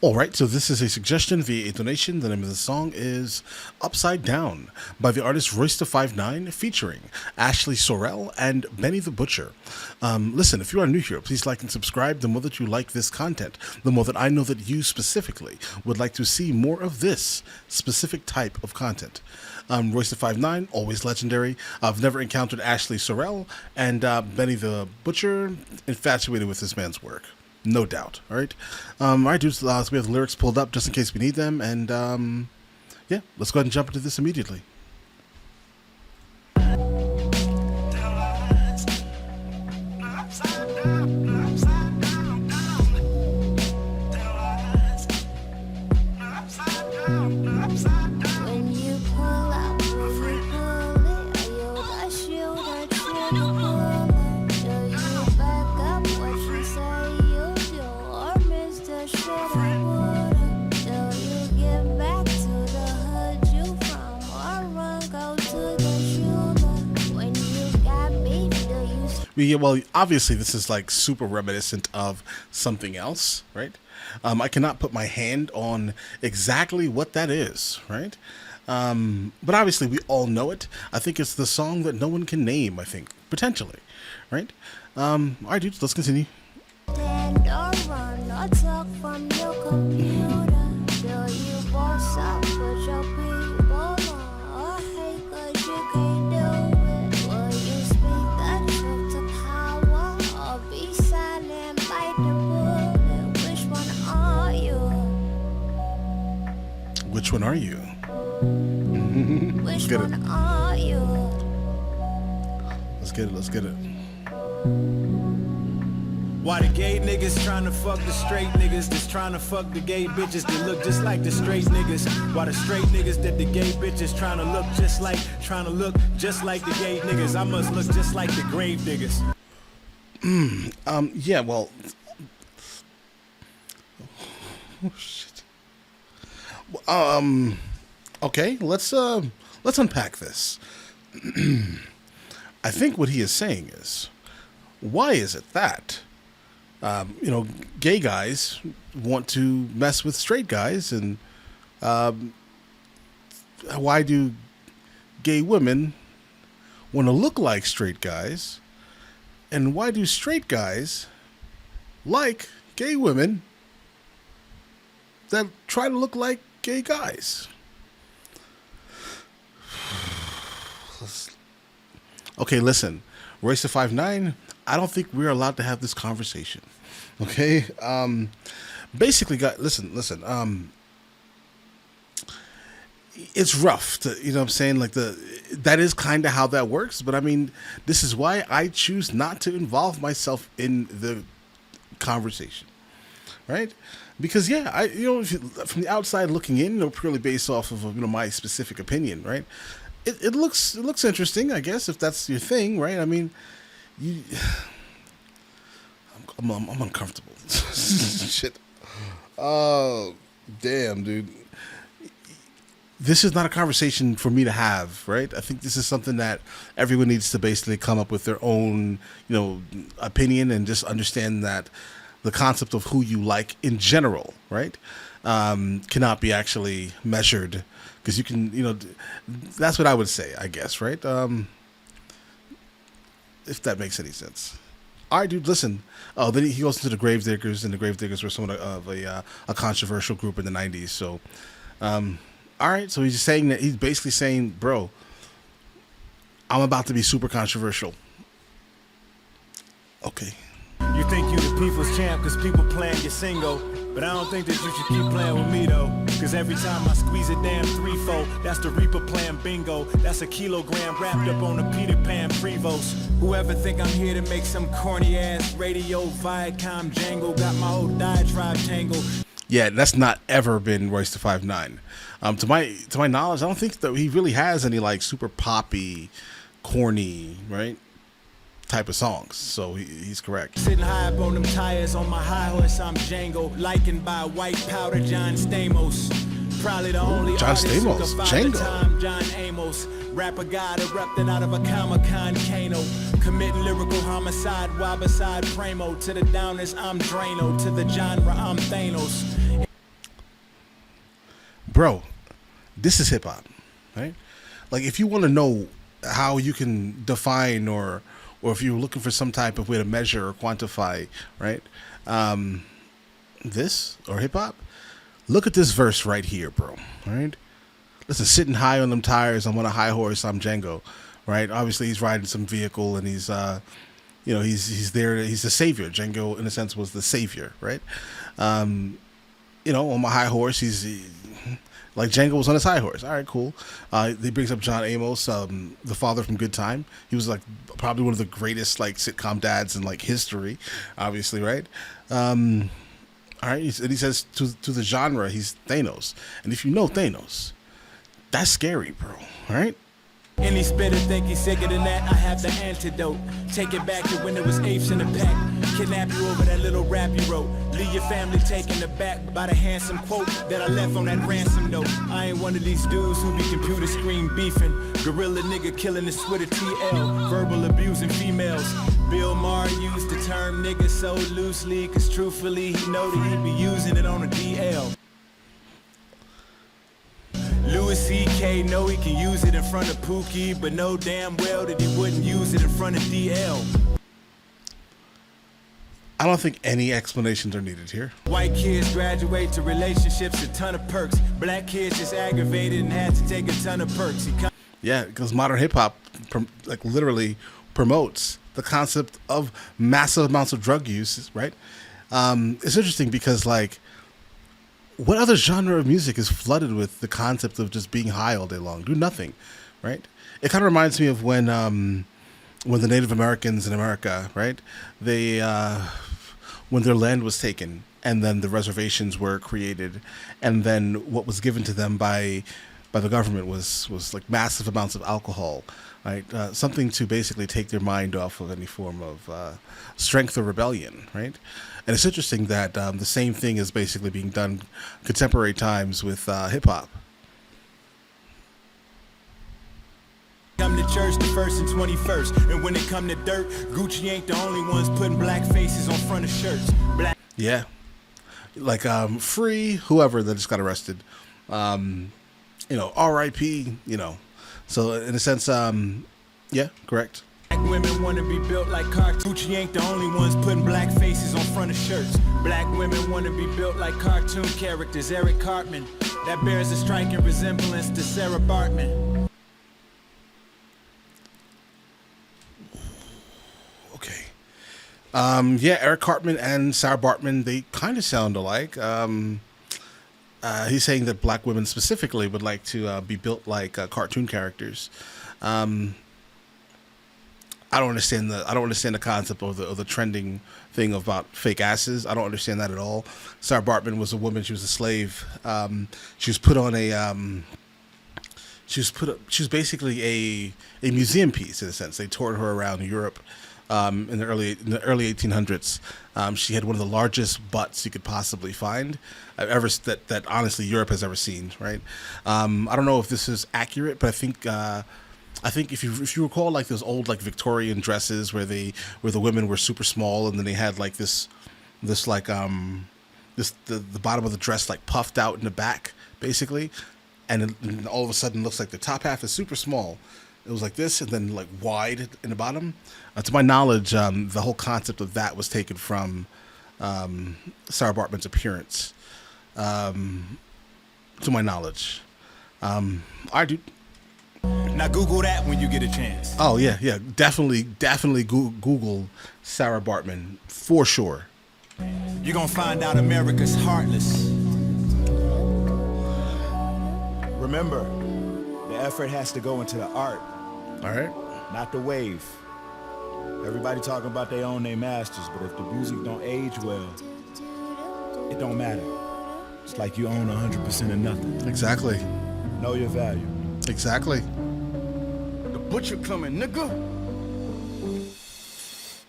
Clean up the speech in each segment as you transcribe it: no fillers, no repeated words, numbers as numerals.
All right, so this is a suggestion via a donation. The name of the song is Upside Down by the artist Royce the 59 featuring Ashley Sorrell and Benny the Butcher. Listen, if you are new here, please like and subscribe. The more that you like this content, the more that I know that you specifically would like to see more of this specific type of content. Royce the 59, always legendary. I've never encountered Ashley Sorrell, and Benny the Butcher, infatuated with this man's work. No doubt. All right. All right, dudes. So we have the lyrics pulled up just in case we need them. And yeah, let's go ahead and jump into this immediately. Yeah, well, obviously this is like super reminiscent of something else, right? I cannot put my hand on exactly what that is, right? But obviously we all know it. I think it's the song that no one can name, I think, potentially, right? All right, dudes, let's continue. Stand or run or talk from your computer. Do you boss up with your people or hate 'cause you can't do it? Will you speak the truth to power or be silent, bite the bullet? Which one are you? Which one are you? Which one are you? Let's get it, let's get it. Why the gay niggas trying to fuck the straight niggas that's trying to fuck the gay bitches that look just like the straight niggas? Why the straight niggas that the gay bitches trying to look just like the gay niggas? I must look just like the grave diggers. Yeah, well, oh shit. Okay, let's unpack this. I think what he is saying is, why is it that gay guys want to mess with straight guys, and why do gay women want to look like straight guys, and why do straight guys like gay women that try to look like gay guys? Okay, listen, Royce the 59, I don't think we're allowed to have this conversation. Okay? Basically, guys, listen. It's rough to, you know what I'm saying? Like that is kind of how that works, but I mean, this is why I choose not to involve myself in the conversation. Right? Because yeah, from the outside looking in, purely based off of my specific opinion, right? It looks interesting, I guess, if that's your thing, right? I mean, I'm uncomfortable. Shit. Oh, damn, dude. This is not a conversation for me to have, right? I think this is something that everyone needs to basically come up with their own, opinion, and just understand that the concept of who you like in general, right, cannot be actually measured. Because you can, that's what I would say, I guess, right? If that makes any sense. All right, dude, listen. Oh, then he goes into the Gravediggers, and the Gravediggers were somewhat of a controversial group in the 90s. So, all right, so he's saying that, he's basically saying, bro, I'm about to be super controversial. Okay. You think you the people's champ because people playing your single, but I don't think that you should keep playing with me though, because every time I squeeze a damn 3-4, that's the Reaper playing bingo. That's a kilogram wrapped up on a Peter Pan Prevost. Whoever think I'm here to make some corny ass radio Viacom jangle, got my whole diatribe tangled. Yeah, that's not ever been Royce the 59. To my knowledge, I don't think that he really has any like super poppy, corny, right, type of songs. So he's correct. Sitting high up on them tires on my high horse, I'm Django, likened by white powder John Stamos. Probably the only John artist who Stamos, can find the Django. time, John Amos. Rapper God erupted out of a Comic-Con Kano, committing lyrical homicide while beside Primo. To the downers, I'm Drano. To the genre, I'm Thanos. bro, this is hip hop, right? Like, if you want to know how you can define or if you're looking for some type of way to measure or quantify, right? This or hip hop, look at this verse right here, bro. Right? Listen, sitting high on them tires, I'm on a high horse, I'm Django, right? Obviously, he's riding some vehicle, and he's, he's there. He's the savior. Django, in a sense, was the savior, right? On my high horse, he's like Django was on his high horse. All right, cool. He brings up John Amos, the father from Good Time. He was like probably one of the greatest like sitcom dads in like history, obviously, right? All right, and he says to the genre, he's Thanos. And if you know Thanos, that's scary, bro. All right? Any spitter think he's sicker than that, I have the antidote. Take it back to when it was apes in the pack. Kidnap you over that little rap you wrote. Leave your family taken aback by the handsome quote that I left on that ransom note. I ain't one of these dudes who be computer screen beefing. Gorilla nigga killing his Twitter TL. Verbal abusing females. Bill Maher used the term nigga so loosely, cause truthfully he know that he be using it on a DL. Louis C.K. know he can use it in front of Pookie, but know damn well that he wouldn't use it in front of DL. I don't think any explanations are needed here. White kids graduate to relationships, a ton of perks. Black kids just aggravated and had to take a ton of perks. Yeah, because modern hip hop like literally promotes the concept of massive amounts of drug use, right? It's interesting because like, what other genre of music is flooded with the concept of just being high all day long, do nothing, right? It kind of reminds me of when the Native Americans in America, right? They when their land was taken and then the reservations were created, and then what was given to them by the government was like massive amounts of alcohol, right? Something to basically take their mind off of any form of strength or rebellion, right? And it's interesting that the same thing is basically being done contemporary times with hip hop. Come to church the 1st and 21st, and when it come to dirt, Gucci ain't the only ones putting black faces on front of shirts. Black. Yeah, like free whoever that just got arrested. R.I.P. So in a sense, yeah, correct. Black women want to be built like cartoons. Gucci ain't the only ones putting black faces on front of shirts. Black women want to be built like cartoon characters. Eric Cartman, that bears a striking resemblance to Sarah Bartman. Okay. Yeah, Eric Cartman and Sarah Bartman, they kind of sound alike. He's saying that black women specifically would like to be built like cartoon characters. I don't understand the concept of the trending thing about fake asses. I don't understand that at all. Sarah Bartman was a woman. She was a slave. She was put on a. She was basically a museum piece in a sense. They toured her around Europe in the early 1800s. She had one of the largest butts you could possibly find, that honestly Europe has ever seen. Right. I don't know if this is accurate, but I think if you recall like those old like Victorian dresses where the women were super small and then they had like this like the bottom of the dress like puffed out in the back basically, and all of a sudden looks like the top half is super small. It was like this and then like wide in the bottom. To my knowledge, the whole concept of that was taken from Sarah Bartman's appearance. To my knowledge. All right, dude. Now Google that when you get a chance. Oh yeah, definitely Google Sarah Bartman for sure. You're gonna find out America's heartless. Remember, the effort has to go into the art. All right. Not the wave. Everybody talking about they own their masters, but if the music don't age well, it don't matter. It's like you own 100% of nothing. Exactly. Know your value. Exactly. Butcher coming, nigga.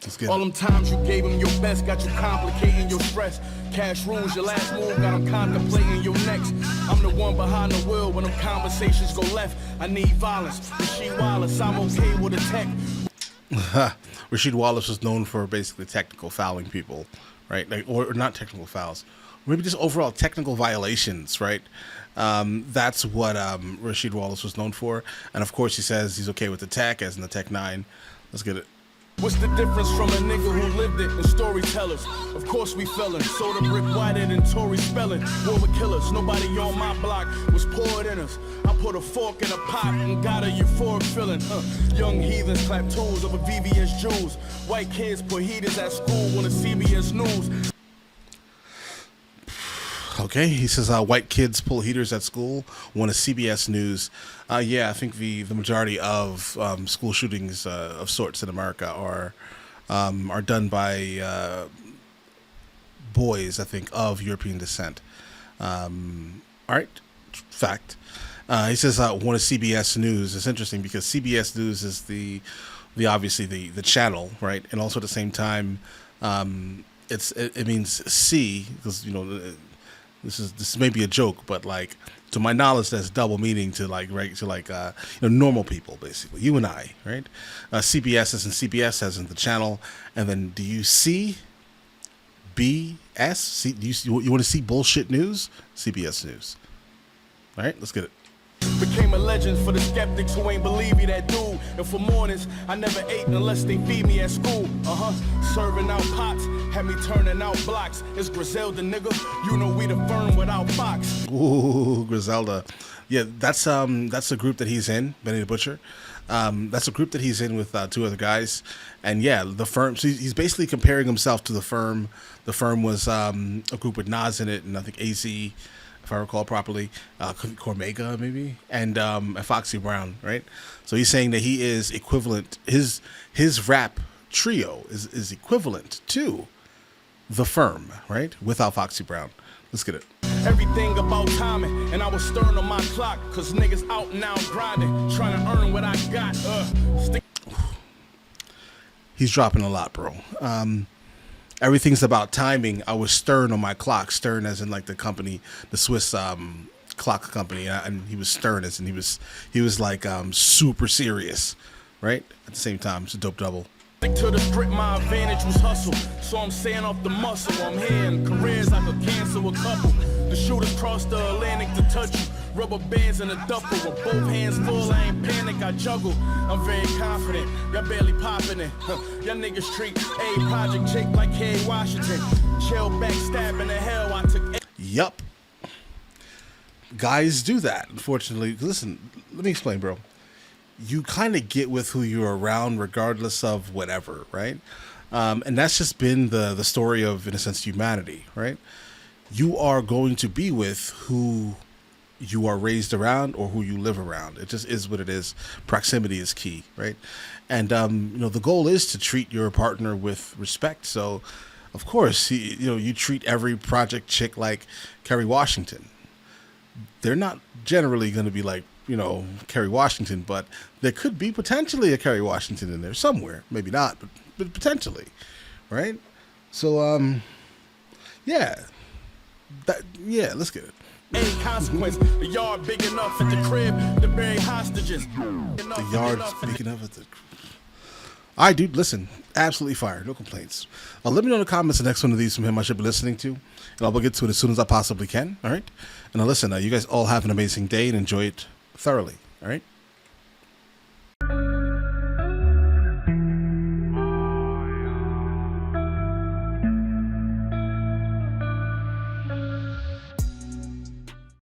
Let's get All them times you gave him your best got you complicating your stress. Cash rules your last move, got him contemplating your next. I'm the one behind the wheel when them conversations go left. I need violence. Rasheed Wallace, I'm okay with a tech. Rasheed Wallace was known for basically technical fouling people, right? Like, or not technical fouls, maybe just overall technical violations, right? That's what Rasheed Wallace was known for. And of course, he says he's okay with the tech, as in the Tech 9. Let's get it. What's the difference from a nigga who lived it and storytellers? Of course we felon, soda brick whiter than Tory spelling. War with killers, nobody on my block was poured in us. I put a fork in a pot and got a euphoric feeling. Young heathens clap tools over VVS Jews. White kids put heaters at school on the CBS News. Okay, he says white kids pull heaters at school. One of CBS News. Yeah, I think the majority of school shootings of sorts in America are done by boys, I think, of European descent. All right, fact. He says one of CBS News. It's interesting because CBS News is the obviously the channel, right? And also at the same time, it means C because this may be a joke, but like to my knowledge, that's double meaning to normal people, basically you and I, right? CBS as in CBS as in the channel, and then do you see BS? See, you want to see bullshit news? CBS News. All right, let's get it. Became a legend for the skeptics who ain't believe me, that dude. And for mornings, I never ate unless they feed me at school. Serving out pots, had me turning out blocks. It's Griselda, nigga. You know we the firm without Fox. Ooh, Griselda. Yeah, that's a group that he's in, Benny the Butcher. That's a group that he's in with two other guys. And yeah, the firm, so he's basically comparing himself to the firm. The firm was a group with Nas in it, and I think AZ, if I recall properly, Cormega maybe, and Foxy Brown, right? So he's saying that he is equivalent. His rap trio is equivalent to the firm, right? Without Foxy Brown. Let's get it. Everything about timing, and I was stirring on my clock, cause niggas out now grinding, trying to earn what I got. He's dropping a lot, bro. Everything's about timing. I was Stern on my clock. Stern as in like the company, the Swiss clock company, and he was Stern as in he was like super serious, right? At the same time, it's a dope double. Stick to the script, my advantage was hustle. So I'm saying off the muscle. I'm here in careers I could cancel a couple. The shooters cross the Atlantic to touch you. Rubber bands in a duffel with both hands full. I ain't panic, I juggle. I'm very confident. Y'all barely popping it. Y'all niggas treat a project chick like Kerry Washington. Chill back, stabbing the hell I took. Yup. Guys do that, unfortunately. Listen, let me explain, bro. You kind of get with who you're around regardless of whatever, right? And that's just been the story of, in a sense, humanity, right? You are going to be with who you are raised around or who you live around. It just is what it is. Proximity is key, right? And, the goal is to treat your partner with respect. So, of course, you treat every project chick like Kerry Washington. They're not generally going to be like, Kerry Washington, but there could be potentially a Kerry Washington in there somewhere. Maybe not, but potentially, right? So, yeah, let's get it. Any consequence, the yard big enough at the crib to bury hostages. The yard's big enough at the. All right, dude, listen, absolutely fire, no complaints. Let me know in the comments the next one of these from him I should be listening to, and I'll get to it as soon as I possibly can. All right, and listen, you guys all have an amazing day and enjoy it thoroughly. All right.